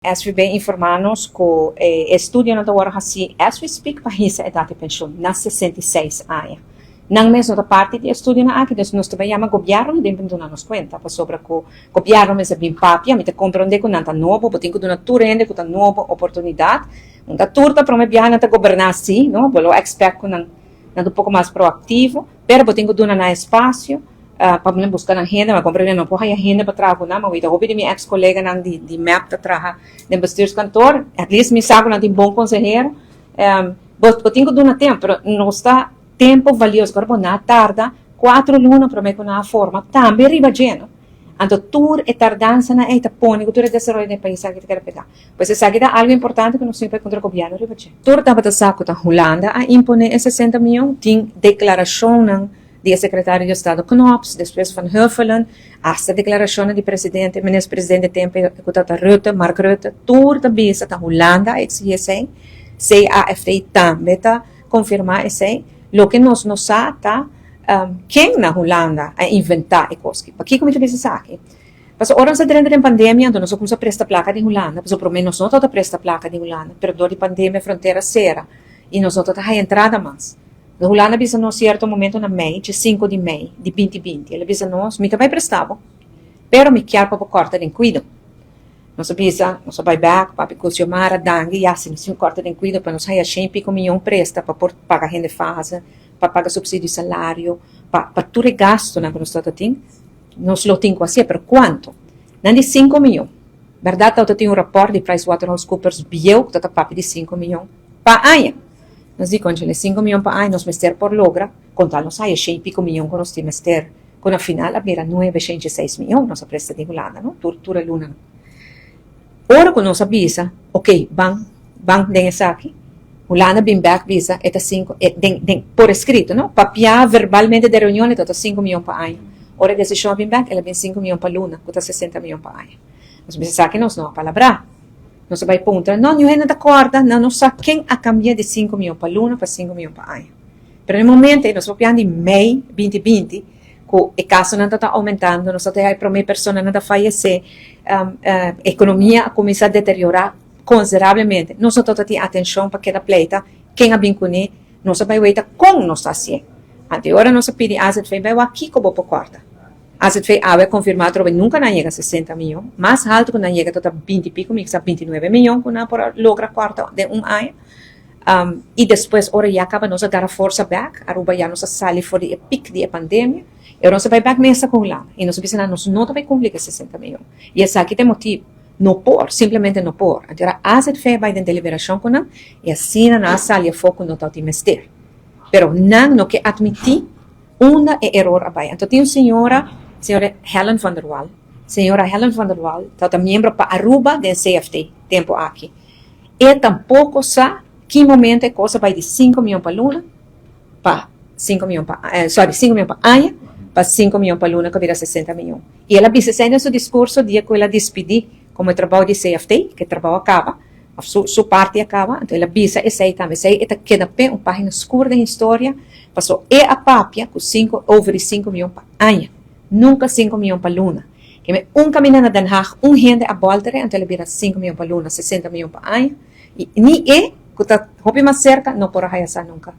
SVB informa-nos que o estudo não está agora assim, as we speak, para a idade de pensão, nas 66 anos. Não mesmo da parte de estudo na aqui, nós também chama governo, devem dar-nos conta, para sobre que o governo é bem papia, me te compreende que não está novo, porque tem que dar turende, que está nova oportunidade, não está turta para me viajar, não está governar assim, não, porque o expert que não um pouco mais proativo, pero tem que dar na espaço, para me buscar na renda, mas compreende não pode a renda para trabalhar, mas eu ouvi minha ex-colega de MEP para trabalhar no Bastos Cantor, at least me sabe que tem bom conselheiro, eu tenho que dar tempo, não está tempo valioso, agora na tarde, 4 lunas para me com a forma, também riba geno. Então, tour e tardança na eita pone, que tour é desenvolvimento do país que quer pegar. Pois é, sabe algo importante que não se pode contra o governo riba geno. Tour estava da saco da Holanda a impor 60 milhões, tem declaração do secretário de Estado Knops, depois Van Huffelen, hasta declaração do presidente, ministro-presidente de tempo, que Rutte, Mark Rutte, tour da bisa da Holanda, ex-CSA, CAFD também está confirmar esse. Lo que nos sabe, quem na Holanda a inventar e coisas. Para que como isso aqui? Porque agora nós durante a pandemia, então nós começamos a prestar placa de Holanda, porque pelo menos nós não presta placa de Holanda, pero durante a pandemia a fronteira será e nós não temos a entrada mais. A Holanda avisa nós certo momento na Mei, de 5 de Mei de 2020, ela avisa nós, me também prestava, pero me quer para corta de cuido. Nós avisa, nós vai back, para que mara dangue, e assim, se corta de cuido para nós sair 100 milhões presta para pagar renda fase, para pagar subsídio de salário, para tudo o gasto na nossa tem, nós lo temos assim, pero quanto? Não de 5 milhões. Verdade, eu tenho rapport de PricewaterhouseCoopers bio, que está papo de 5 milhões para ano. Nós dizemos, 5 milhões para ano, nós mester por logra, contar nós sair 100 milhões que nós temos mester, quando afinal, a 906 milhões, nossa presta de Holanda, não? Tudo luna. Ora que nós avisa, ok, bang den aqui, Holanda bem back visa, eta 5, por escrito, não? Papia verbalmente de reunião, eta 5 milhões para ano. Ora a decisão bem back, ela vem 5 milhões para luna, que 60 milhões para ano. Nós pensamos que nós não a palavra. Nós vai ponto, não é de acordo, não sabe quem a cambiar de 5 milhões para luna para 5 milhões para ano. Pero no momento, nós vamos de Mei 2020, que o caso não está aumentando, nós temos para uma pessoa não está falecer, a economia começa a deteriorar consideravelmente. Nós não temos atenção para cada pleita, quem a vincular, nós vamos ver como nós assim. Até agora nós pedimos a AZF, vai aqui como vou cortar. A AZF vai confirmar que nunca não chega a 60 milhões, mais alto que não chega a 20 e pico, 29 milhões, que não logra cortar de ano. E depois, ora já acaba nós a dar a força back, Aruba já nós sai fora do pico da pandemia, e nós vai back nessa com lá, e nós pensamos, nós não vai cumprir 60 milhões. E esse aqui tem motivo, não por, simplesmente não por. Então, a AZF vai ter deliberação com nós, e assim na sala foco não está a mester. Pero não quer admitir erro abai. Então, tem uma senhora Helen van der Waal. Senhora Helen van der Waal, está membro para Aruba do CFD, tempo aqui. E tampouco sabe que momento a coisa vai de 5 milhões para luna, para 5 milhões para, 5 milhões para ano, para 5 milhões para luna, que vira 60 milhões. E ela disse no seu discurso, dia que ela despediu, como trabalho de CFD, que trabalho acaba, sua parte acaba, então ela disse, esse aí também, esse aí queda bem, uma página escura da história, passou, e a papia, com 5 milhões para ano, nunca 5 milhões para luna. Que caminho na Den Haag, gente a volta, então ela vira 5 milhões para luna, 60 milhões para ano, e nem que está mais cerca, não por arraiar nunca.